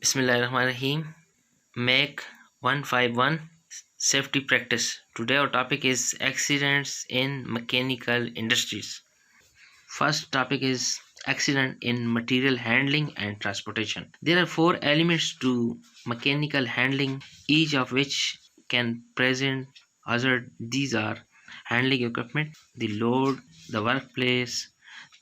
Bismillahirrahmanirrahim. Make 151 safety practice. Today our topic is accidents in mechanical industries. First topic is accident in material handling and transportation. There are four elements to mechanical handling, each of which can present hazard. These are handling equipment, the load, the workplace,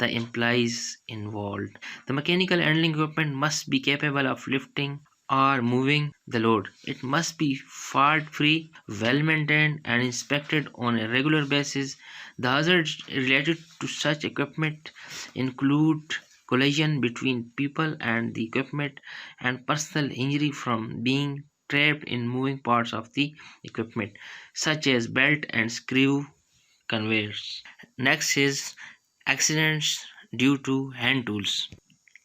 the employees involved. The mechanical handling equipment must be capable of lifting or moving the load. It must be fault free, well maintained, and inspected on a regular basis. The hazards related to such equipment include collision between people and the equipment and personal injury from being trapped in moving parts of the equipment, such as belt and screw conveyors. Next is accidents due to hand tools.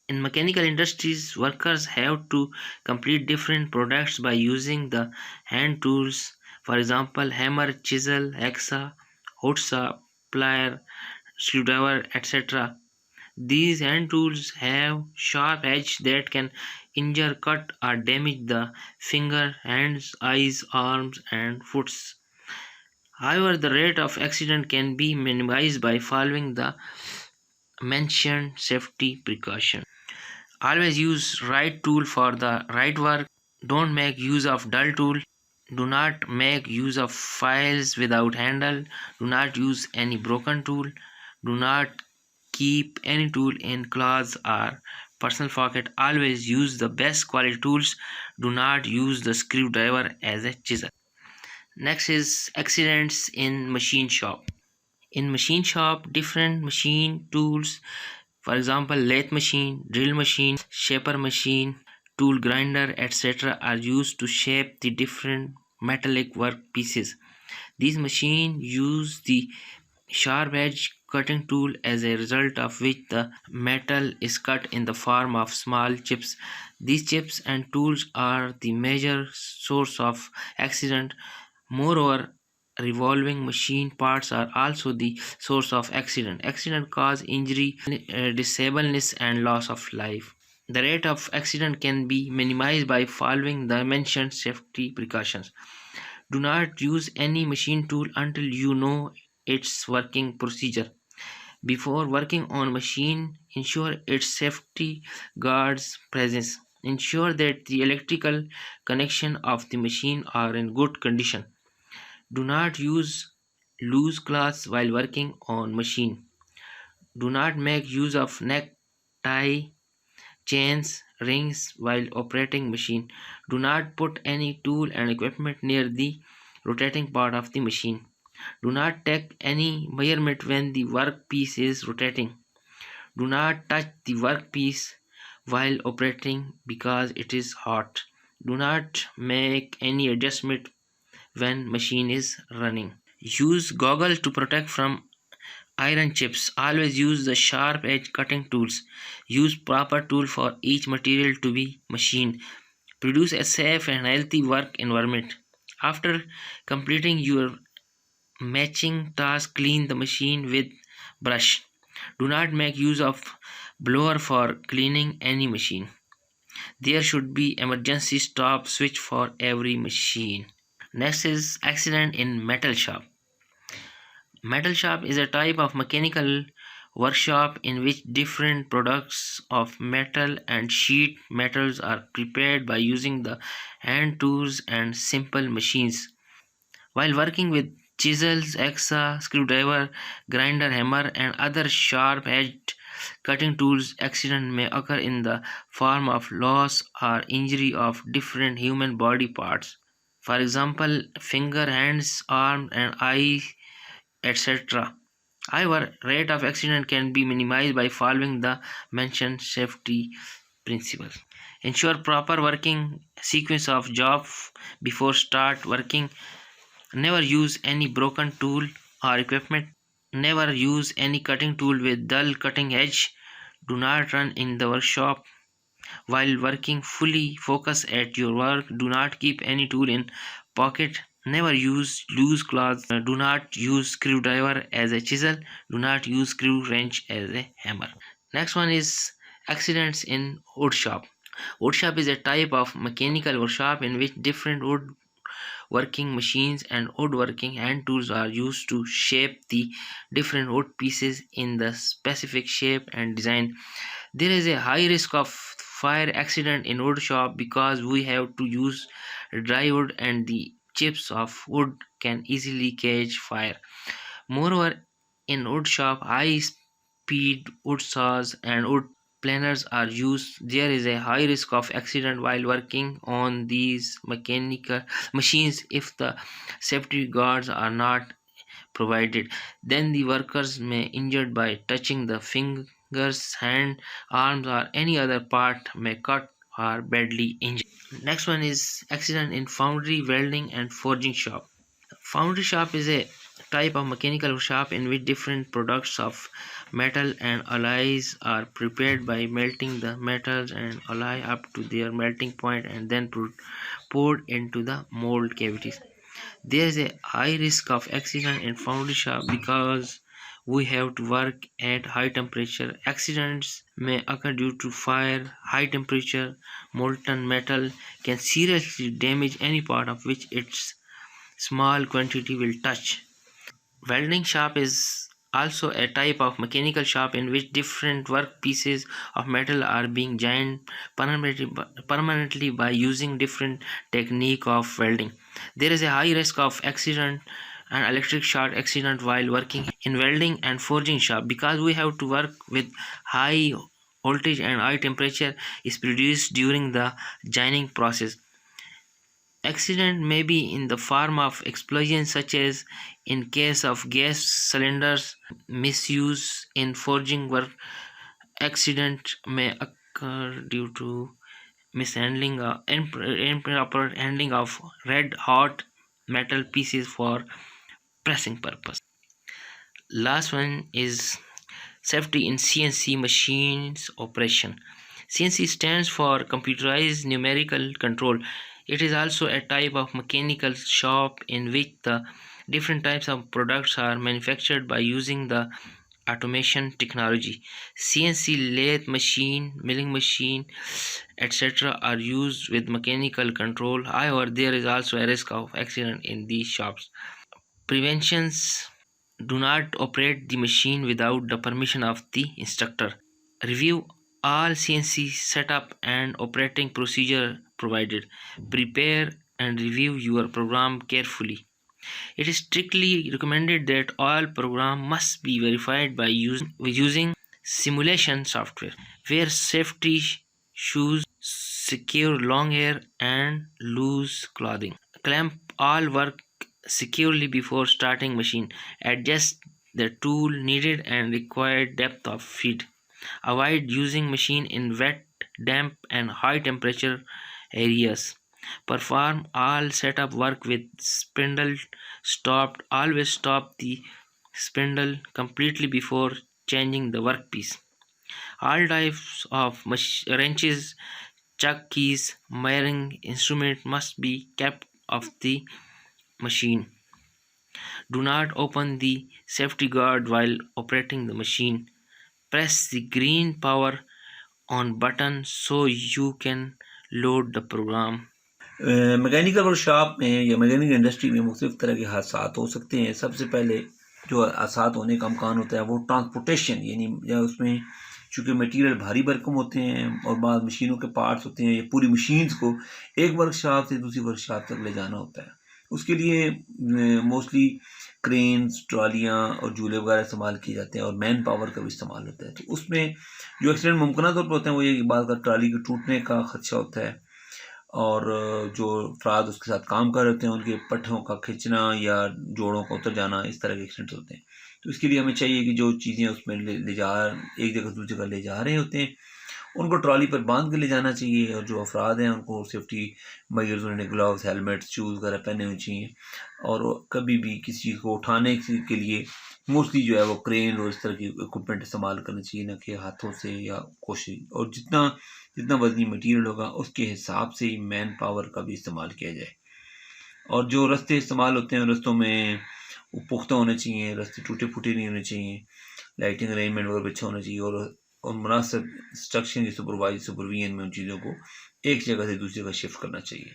In mechanical industries, workers have to complete different products by using the hand tools. For example, hammer, chisel, hacksaw, hotsaw, plier, screwdriver, etc. These hand tools have sharp edges that can injure, cut, or damage the finger, hands, eyes, arms, and foots. However, the rate of accident can be minimized by following the mentioned safety precautions. Always use right tool for the right work. Don't make use of dull tool. Do not make use of files without handle. Do not use any broken tool. Do not keep any tool in clothes or personal pocket. Always use the best quality tools. Do not use the screwdriver as a chisel. Next is accidents in machine shop. In machine shop, different machine tools, for example, lathe machine, drill machine, shaper machine, tool grinder, etc., are used to shape the different metallic work pieces. These machines use the sharp edge cutting tool, as a result of which the metal is cut in the form of small chips. These chips and tools are the major source of accident. Moreover, revolving machine parts are also the source of accident. Accident cause injury, disableness, and loss of life. The rate of accident can be minimized by following the mentioned safety precautions. Do not use any machine tool until you know its working procedure. Before working on machine, ensure its safety guards presence. Ensure that the electrical connection of the machine are in good condition. Do not use loose cloths while working on machine. Do not make use of neck tie, chains, rings while operating machine. Do not put any tool and equipment near the rotating part of the machine. Do not take any measurement when the workpiece is rotating. Do not touch the workpiece while operating because it is hot. Do not make any adjustment when machine is running. Use goggle to protect from iron chips. Always use the sharp edge cutting tools. Use proper tool for each material to be machined. Produce a safe and healthy work environment. After completing your matching task, clean the machine with brush. Do not make use of blower for cleaning any machine. There should be emergency stop switch for every machine. Next is accident in metal shop. Metal shop is a type of mechanical workshop in which different products of metal and sheet metals are prepared by using the hand tools and simple machines. While working with chisels, hacksaw, screwdriver, grinder, hammer, and other sharp-edged cutting tools, accident may occur in the form of loss or injury of different human body parts. For example, finger, hands, arm, and eye, etc. However, rate of accident can be minimized by following the mentioned safety principles. Ensure proper working sequence of job before start working. Never use any broken tool or equipment. Never use any cutting tool with dull cutting edge. Do not run in the workshop while working. Fully focus at your work. Do not keep any tool in pocket. Never use loose cloths. Do not use screwdriver as a chisel. Do not use screw wrench as a hammer. Next one is accidents in wood shop. Woodshop is a type of mechanical workshop in which different woodworking machines and woodworking hand tools are used to shape the different wood pieces in the specific shape and design. There is a high risk of fire accident in wood shop because we have to use dry wood and the chips of wood can easily catch fire. Moreover, in wood shop, high speed wood saws and wood planers are used. There is a high risk of accident while working on these mechanical machines if the safety guards are not provided. Then the workers may injured by touching the fingers, hand, arms or any other part may cut or badly injured. Next one is accident in foundry, welding and forging shop. Foundry shop is a type of mechanical shop in which different products of metal and alloys are prepared by melting the metals and alloy up to their melting point and then poured into the mold cavities. There is a high risk of accident in foundry shop because we have to work at high temperature. Accidents may occur due to fire, high temperature, molten metal can seriously damage any part of which its small quantity will touch. Welding shop is also a type of mechanical shop in which different work pieces of metal are being joined permanently by using different technique of welding. There is a high risk of accident and electric short accident while working in welding and forging shop because we have to work with high voltage and high temperature is produced during the joining process. Accident may be in the form of explosions, such as in case of gas cylinders misuse in forging work. Accident may occur due to mishandling or improper handling of red hot metal pieces for pressing purpose. Last one is safety in CNC machines operation. CNC stands for computerized numerical control. It is also a type of mechanical shop in which the different types of products are manufactured by using the automation technology. CNC lathe machine, milling machine, etc. are used with mechanical control. However, there is also a risk of accident in these shops. Preventions: do not operate the machine without the permission of the instructor. Review all CNC setup and operating procedure provided. Prepare and review your program carefully. It is strictly recommended that all program must be verified by using simulation software. Wear safety shoes, secure long hair and loose clothing. Clamp all work securely before starting machine. Adjust the tool needed and required depth of feed. Avoid using machine in wet, damp and high temperature areas. Perform all setup work with spindle stopped. Always stop the spindle completely before changing the workpiece. All types of wrenches, chuck keys, wiring instrument must be kept off the machine. Do not open the safety guard while operating the machine. Press the green power on button so you can load the program. Mechanical workshop में या mechanical industry में मुख्तलिफ तरह के हादसा हो सकते हैं। सबसे पहले जो हादसा होने का अमकान होता है वो ट्रांसपोर्टेशन, यानी या उसमें चूँकि मटीरियल भारी भरकम होते हैं और बाद मशीनों के पार्ट्स होते हैं, ये पूरी मशीन्स को एक वर्कशॉप से दूसरी वर्कशॉप तक ले जाना होता है। उसके लिए मोस्टली क्रेन्स, ट्रालियाँ और झूले वगैरह इस्तेमाल किए जाते हैं और मैन पावर का भी इस्तेमाल होता है। तो उसमें जो एक्सीडेंट मुमकिन तौर पर होते हैं वो ये बात का ट्राली के टूटने का खदशा होता है और जो अफराद उसके साथ काम कर रहे होते हैं उनके पट्ठों का खिंचना या जोड़ों का उतर जाना, इस तरह के एक्सीडेंट होते हैं। तो इसके लिए हमें चाहिए कि जो चीज़ें उसमें ले जा एक जगह दूसरी जगह ले जा रहे होते हैं उनको ट्रॉली पर बांध के ले जाना चाहिए और जो अफराद हैं उनको सेफ्टी मेजर्स, उन्होंने ग्लव्स, हेलमेट्स, शूज़ वगैरह पहने होने चाहिए और कभी भी किसी चीज़ को उठाने के लिए मोस्टली जो है वो क्रेन और इस तरह की इक्विपमेंट इस्तेमाल करनी चाहिए, ना कि हाथों से या कोशिश। और जितना जितना वजनी मटीरियल होगा उसके हिसाब से ही मैन पावर का भी इस्तेमाल किया जाए। और जो रास्ते इस्तेमाल होते हैं रास्तों में वो पुख्ता होने चाहिए, रास्ते टूटे फूटे नहीं होने चाहिए, लाइटिंग अरेंजमेंट वगैरह अच्छा होना चाहिए और और मुनासिब इंस्ट्रक्शन की सुपरविजन में उन चीज़ों को एक जगह से दूसरी जगह शिफ्ट करना चाहिए।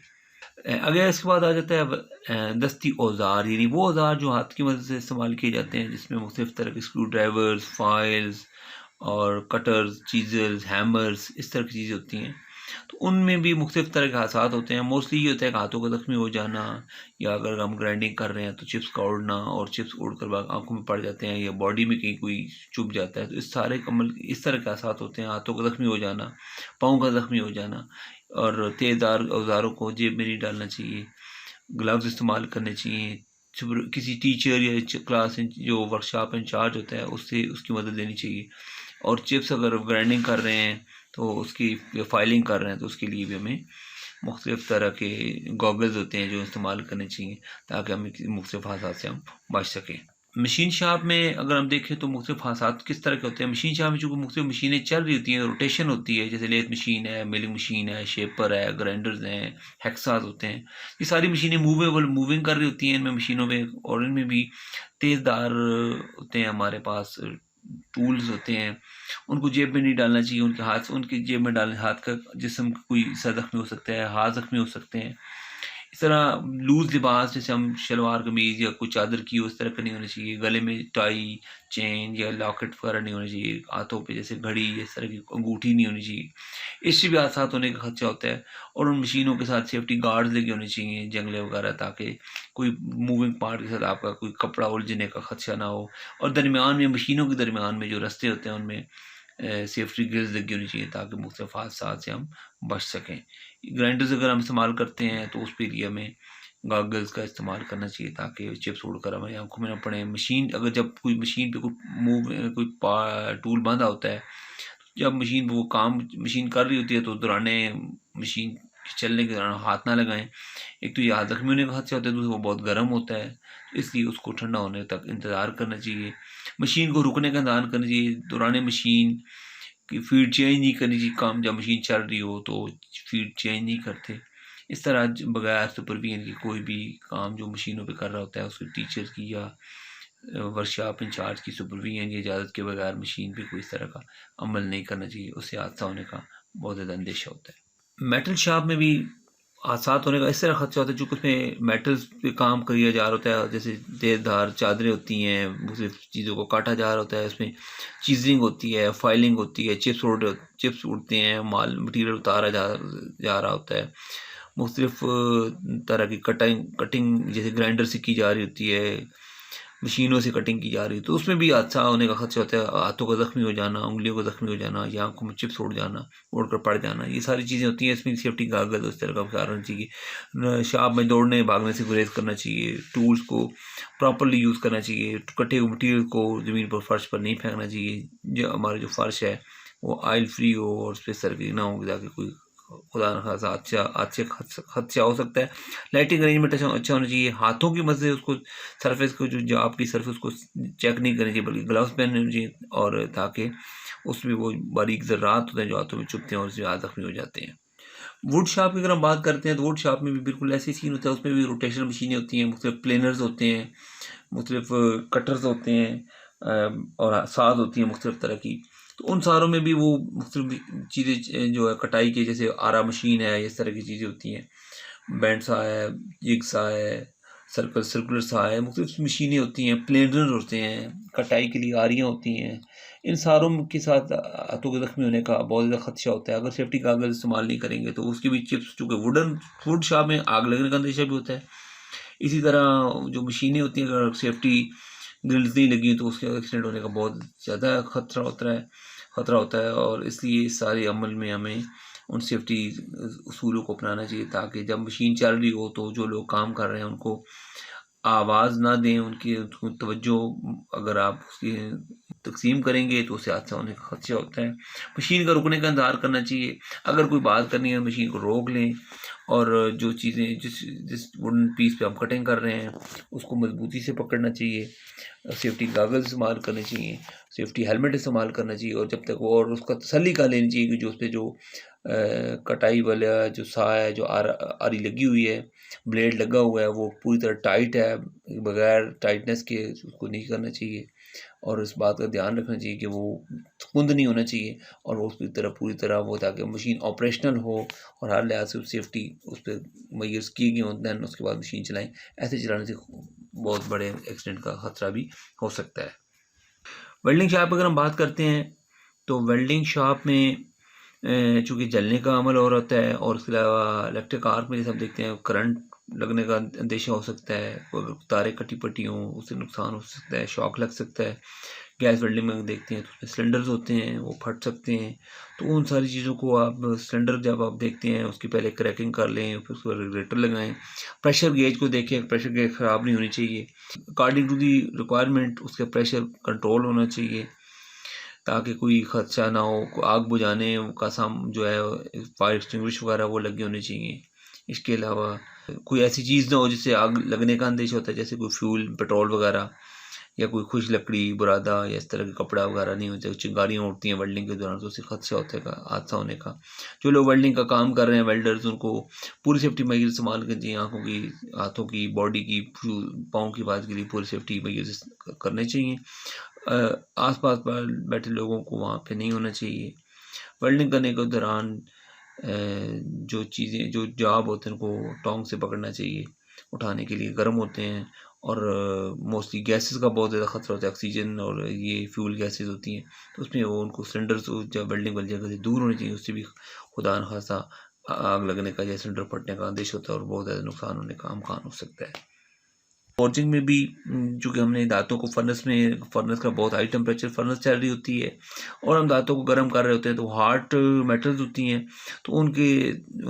अगर इसके बाद आ जाता है दस्ती औज़ार, यानी वो औज़ार जो हाथ की मदद से इस्तेमाल किए जाते हैं, जिसमें मुख्तलिफ़ तरह के स्क्रू ड्राइवर्स, फाइल्स और कटर्स, चीज़र्स, हैमर्स, इस तरह की चीज़ें होती हैं। तो उनमें भी मुख्तलिफ़ तरह के हादसात होते हैं। मोस्टली ये होता है कि हाथों का ज़ख्मी हो जाना, या अगर हम ग्राइंडिंग कर रहे हैं तो चिप्स का उड़ना, और चिप्स उड़कर आँखों में पड़ जाते हैं, या बॉडी में कहीं कोई चुभ जाता है। तो इस सारे कमल इस तरह के हादसात होते हैं। हाथों का ज़ख्मी हो जाना, पाँव का ज़ख्मी हो जाना, और तेज़धार औज़ारों को जेब में नहीं डालना चाहिए, ग्लव्स इस्तेमाल करने चाहिए। किसी टीचर या क्लास जो वर्कशॉप इंचार्ज होता है उससे उसकी मदद लेनी चाहिए। और चिप्स अगर ग्राइंडिंग कर रहे हैं तो उसकी, या फाइलिंग कर रहे हैं तो उसके लिए भी हमें मुख्तलिफ़ तरह के गॉगल्स होते हैं जो इस्तेमाल करने चाहिए, ताकि हम मुख्तलिफ़ हादसात से हम बच सकें। मशीन शॉप में अगर हम देखें तो मुख्तलिफ़ हादसात किस तरह के होते हैं। मशीन शॉप में चूँकि मुख्तलिफ़ मशीनें चल रही होती हैं, रोटेशन होती है, जैसे लेथ मशीन है, मिलिंग मशीन है, शेपर है, ग्राइंडर्स हैं, हैक्सास होते हैं। ये सारी मशीनें मूविंग कर रही होती हैं इनमें मशीनों में, और इनमें भी तेज़धार होते हैं हमारे पास, टूल्स होते हैं। उनको जेब में नहीं डालना चाहिए, उनकी जेब में डालने हाथ का जिस्म का कोई हिस्सा ज़ख्मी हो सकता है, हाथ ज़ख्मी हो सकते हैं। इस तरह लूज़ लिबास, जैसे हम शलवार कमीज़ या कोई चादर की हो, उस तरह का नहीं होना चाहिए। गले में टाई, चेन या लॉकेट वगैरह नहीं होना चाहिए। हाथों पे जैसे घड़ी, इस तरह की अंगूठी नहीं होनी चाहिए। इससे भी हादसात होने का खदशा होता है। और उन मशीनों के साथ सेफ्टी गार्ड्स लगे होने चाहिए, जंगले वगैरह, ताकि कोई मूविंग पार्ट के साथ आपका कोई कपड़ा उलझने का खदशा ना हो। और दरमियान में, मशीनों के दरमियान में जो रास्ते होते हैं उनमें सेफ्टी ग्रिल्स लगी होनी चाहिए, ताकि मुख्तलिफ़ हादसात से हम बच सकें। ग्राइंडर्स अगर हम इस्तेमाल करते हैं तो उसके लिए हमें गॉगल्स का इस्तेमाल करना चाहिए, ताकि चिप्स उड़कर हमारी आंखों में ना पड़े। मशीन अगर जब कोई मशीन पे कोई टूल बंधा होता है, जब मशीन वो काम मशीन कर रही होती है तो दौराने मशीन के चलने के दौरान हाथ ना लगाएं। एक तो ये हाथ ज़ख्मी होने का खदशा होता है, दूसरा वो बहुत गर्म होता है, इसलिए उसको ठंडा होने तक इंतज़ार करना चाहिए। मशीन को रुकने का इंतज़ार करना चाहिए। दौरान मशीन की फ़ीड चेंज नहीं करनी चाहिए। काम जब मशीन चल रही हो तो फ़ीड चेंज नहीं करते। इस तरह बगैर सुपरविजन के कोई भी काम जो मशीनों पे कर रहा होता है, उसके टीचर की या वर्कशॉप इंचार्ज की सुपरविजन की इजाज़त के बगैर मशीन पे कोई इस तरह का अमल नहीं करना चाहिए। उससे हादसा होने का बहुत ज़्यादा अंदेशा होता है। मेटल शॉप में भी हादसात होने का इस तरह खदशा होता है, चूँकि उसमें मेटल्स पे काम किया जा रहा होता है, जैसे तेज़धार चादरें होती हैं, मुख्तलिफ़ चीज़ों को काटा जा रहा होता है, उसमें चीज़रिंग होती है, फाइलिंग होती है, चिप्स उड़ते हैं, माल मटीरियल उतारा जा रहा होता है। मुख्तलिफ़ तरह की कटिंग जैसे ग्राइंडर से की जा रही होती है, मशीनों से कटिंग की जा रही है, तो उसमें भी हादसा होने का खदशा होता है। हाथों का ज़ख्मी हो जाना, उँगलियों का ज़ख्मी हो जाना, या आँखों में चिप्स उड़ जाना, उड़कर पड़ जाना, ये सारी चीज़ें होती हैं। इसमें सेफ्टी गॉगल्स उस तरह का ख्याल रखना चाहिए। शॉप में दौड़ने भागने से गुरेज करना चाहिए। टूल्स को प्रॉपर्ली यूज़ करना चाहिए। कटे हुए मटीरियल को ज़मीन पर, फर्श पर नहीं फेंकना चाहिए। जो हमारा जो फर्श है वो ऑयल फ्री हो और उस पर सर्वे ना हो, ताकि कोई खुदा न खासा हादसा हो सकता है। लाइटिंग अरेंजमेंट अच्छा होना चाहिए। हाथों की मदद से उसको सरफेस को, जो आपकी सरफेस को चेक नहीं करनी चाहिए, बल्कि ग्लव्स पहनने चाहिए, और ताकि उसमें वो बारीक ज़र्रात होते हैं जो हाथों में चुभते हैं और उससे ज़ख्मी हो जाते हैं। वुड शॉप की अगर हम बात करते हैं तो वुड शॉप में भी बिल्कुल ऐसे सीन होता है। उसमें भी रोटेशनल मशीनें होती हैं, मुख्तलिफ प्लेनर्स होते हैं, मुख्तलिफ कटर्स होते हैं, और साज़ होती हैं मुख्तलिफ तरह की। तो उन सारों में भी वो मुख्तलिफ चीज़ें जो है कटाई के, जैसे आरा मशीन है, इस तरह की चीज़ें होती हैं। बैंड सा है, जिग सा है, सर्कुलर सा है, मुख्तलिफ मशीनें होती हैं, प्लेनर होते हैं, कटाई के लिए आरियाँ होती हैं। इन सारों के साथ हाथों के ज़ख्मी होने का बहुत ज़्यादा खदशा होता है। अगर सेफ्टी गॉगल्स इस्तेमाल नहीं करेंगे तो उसकी भी चिप्स, चूँकि वुड शॉप में आग लगने का अंदेशा भी होता है। इसी तरह जो मशीनें होती हैं, अगर सेफ्टी ग्रिल्स नहीं लगी तो उसके एक्सीडेंट होने का बहुत ज़्यादा खतरा होता है। और इसलिए इस सारे अमल में हमें उन सेफ्टी उसूलों को अपनाना चाहिए, ताकि जब मशीन चल रही हो तो जो लोग काम कर रहे हैं उनको आवाज़ ना दें, उनको तवज्जो अगर आप उसकी तक़सीम करेंगे तो उससे हादसा होने का खदशा होता है। मशीन का रुकने का इंतज़ार करना चाहिए। अगर कोई बात करनी है मशीन को रोक लें, और जो चीज़ें जिस जिस वुडन पीस पे हम कटिंग कर रहे हैं उसको मज़बूती से पकड़ना चाहिए। सेफ्टी गॉगल्स इस्तेमाल करने चाहिए, सेफ्टी हेलमेट इस्तेमाल करना चाहिए, और जब तक वो, और उसका तसल्ली कर लेनी चाहिए कि जो उसपे जो कटाई वाला जो सा है, जो आरी लगी हुई है, ब्लेड लगा हुआ है, वो पूरी तरह टाइट है, बगैर टाइटनेस के उसको नहीं करना चाहिए। और इस बात का ध्यान रखना चाहिए कि वो कुंद नहीं होना चाहिए और वो उसकी तरह पूरी तरह वो, ताकि मशीन ऑपरेशनल हो और हर लिहाज से सेफ्टी उस पर मेजर्स की गई हों, दैन उसके बाद मशीन चलाएं। ऐसे चलाने से बहुत बड़े एक्सीडेंट का खतरा भी हो सकता है। वेल्डिंग शॉप अगर हम बात करते हैं तो वेल्डिंग शॉप में चूँकि जलने का अमल और होता है और उसके अलावा इलेक्ट्रिक आर्क में जैसे हम देखते हैं करंट लगने का अंदेशा हो सकता है, अगर तारें कटी पटी हों उससे नुकसान हो सकता है, शॉक लग सकता है। गैस वेल्डिंग में देखते हैं तो उसमें सिलेंडर्स होते हैं वो फट सकते हैं। तो उन सारी चीज़ों को आप सिलेंडर जब आप देखते हैं उसकी पहले क्रैकिंग कर लें, फिर उसके बाद रेगुलेटर लगाएं। प्रेशर गेज को देखें, प्रेशर गेज ख़राब नहीं होनी चाहिए। अकॉर्डिंग टू दी रिक्वायरमेंट उसका प्रेशर कंट्रोल होना चाहिए ताकि कोई खदशा ना हो। आग बुझाने का जो है फायर एक्सटिंग्विश वगैरह वो लगे होने चाहिए। इसके अलावा कोई ऐसी चीज़ ना हो जिससे आग लगने का अंदेशा होता है, जैसे कोई फ्यूल पेट्रोल वगैरह या कोई खुश लकड़ी बुरादा या इस तरह के कपड़ा वगैरह नहीं होते। चिंगारियाँ उठती हैं वेल्डिंग के दौरान तो उससे खदशा होता है हादसा होने का। जो लोग वेल्डिंग का काम कर रहे हैं वेल्डर्स, उनको पूरी सेफ्टी मेजर इस्तेमाल करनी चाहिए। आँखों की, हाथों की, बॉडी की, पाँव की बात के लिए पूरी सेफ्टी मेजर्स करने चाहिए। आसपास पर बैठे लोगों को वहाँ पे नहीं होना चाहिए। वेल्डिंग करने के दौरान जो चीज़ें जो जाब होते हैं उनको टोंग से पकड़ना चाहिए, उठाने के लिए गर्म होते हैं और मोस्टली गैसेस का बहुत ज़्यादा ख़तरा होता है। ऑक्सीजन और ये फ्यूल गैसेस होती हैं तो उसमें वो उनको सिलेंडर्स जब वेल्डिंग वाली जगह से दूर होनी चाहिए, उससे भी खुदा न खास्ता आग लगने का या सिलेंडर फटने का आदेश होता है और बहुत ज़्यादा नुकसान होने का अमकान हो सकता है। फॉर्जिंग में भी चूँकि हमने दाँतों को फर्नेस का बहुत हाई टेम्परेचर फर्नेस चल रही होती है और हम दाँतों को गर्म कर रहे होते हैं तो हार्ड मेटल्स होती हैं, तो उनके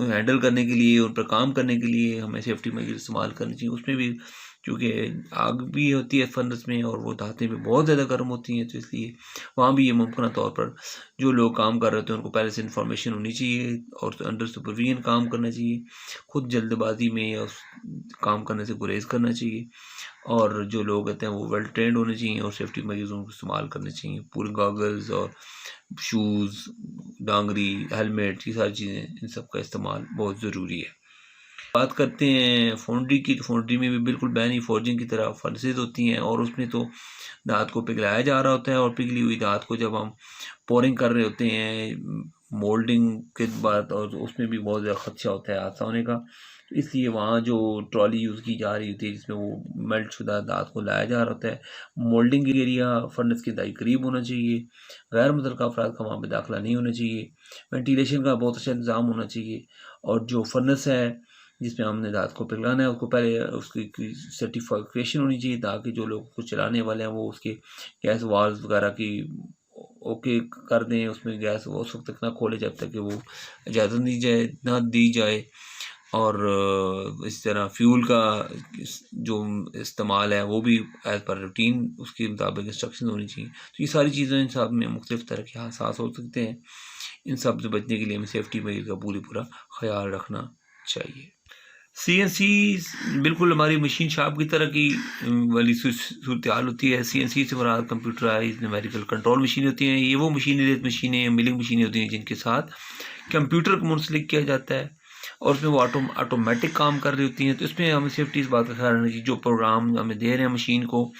हैंडल करने के लिए, उन पर काम करने के लिए हमें सेफ्टी मेजर इस्तेमाल करनी चाहिए। उसमें भी चूँकि आग भी होती है फर्नेस में और वो दाँतें भी बहुत ज़्यादा गर्म होती हैं, तो इसलिए वहाँ भी ये मुमकिन तौर पर जो लोग काम कर रहे होते हैं उनको पहले से इन्फॉर्मेशन होनी चाहिए और अंडर सुपरविजन काम करना चाहिए। खुद जल्दबाजी में या उस काम करने से गुरेज करना चाहिए और जो लोग होते हैं वो वेल ट्रेंड होने चाहिए और सेफ्टी मेजर्स उनको इस्तेमाल करने चाहिए। पूरे गॉगल्स और शूज़, डांगरी, हेलमेट, ये सारी चीज़ें, इन सब का इस्तेमाल बहुत ज़रूरी है। बात करते हैं फोन्ड्री की, तो फोन्ड्री में भी बिल्कुल बैन ही फॉर्जिंग की तरह फर्नेसेस होती हैं और उसमें तो धात को पिघलाया जा रहा होता है और पिघली हुई धात को जब हम पोरिंग कर रहे होते हैं मोल्डिंग के बाद, और उसमें भी बहुत ज़्यादा खदशा होता है हादसा होने का। तो इसलिए वहाँ जो ट्रॉली यूज़ की जा रही होती है जिसमें वो मेल्ट शुदा धात को लाया जा रहा होता है, मोल्डिंग एरिया फर्नेस के दाई करीब होना चाहिए। गैर मुतल्लिक़ा अफराद का वहाँ पर दाखिला नहीं होना चाहिए। वेंटिलेशन का बहुत अच्छा इंतज़ाम होना चाहिए और जो फर्नेस है जिसमें हमने धात को पिघलाना है उसको पहले उसकी सर्टिफिकेशन होनी चाहिए ताकि जो लोग उसको चलाने वाले हैं वो उसके गैस वाल्व वगैरह की ओके कर दें। उसमें गैस वो उस वक्त तक ना खोले जब तक कि वो इजाज़त ना दी जाए और इस तरह फ्यूल का जो इस्तेमाल है वो भी एज़ पर रूटीन उसके मुताबिक इंस्ट्रक्शन होनी चाहिए। तो ये सारी चीज़ें इन सब में मुख्तलिफ़ तरह के हादसात हो सकते हैं। इन सब से बचने के लिए हमें सेफ्टी मेजर का पूरा ख्याल रखना चाहिए। सीएनसी बिल्कुल हमारी मशीन शॉप की तरह की वाली सूरत हाल होती है। सीएनसी से मुराद कंप्यूटराइज न्यूमेरिकल कंट्रोल मशीन होती हैं। ये वो मशीनें मिलिंग मशीनें होती हैं जिनके साथ कंप्यूटर को मुंसलिक किया जाता है और उसमें वो ऑटोमेटिक काम कर रही होती हैं। तो इसमें हमें सेफ्टी इस बात का ख्याल रखना चाहिए, जो प्रोग्राम हमें दे रहे हैं मशीन को,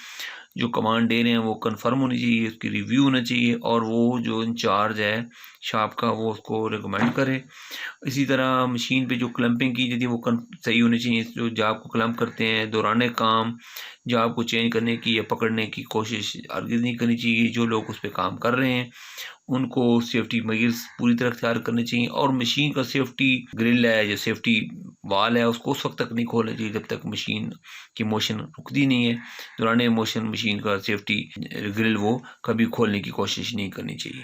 जो कमांड दे रहे हैं वो कंफर्म होनी चाहिए, उसकी रिव्यू होना चाहिए और वो जो इंचार्ज है शॉप का वो उसको रिकमेंड करे। इसी तरह मशीन पे जो क्लैंपिंग की जाती है वो सही होनी चाहिए। जो जाब को क्लैंप करते हैं दौरान काम जाब को चेंज करने की या पकड़ने की कोशिश हरगिज़ नहीं करनी चाहिए। जो लोग उस पर काम कर रहे हैं उनको सेफ्टी मेजर्स पूरी तरह अख्तियार करने चाहिए और मशीन का सेफ्टी ग्रिल है या सेफ्टी वाल है उसको उस वक्त तक नहीं खोलना चाहिए जब तक मशीन की मोशन रुकती नहीं है। दौरान मोशन मशीन का सेफ्टी ग्रिल वो कभी खोलने की कोशिश नहीं करनी चाहिए।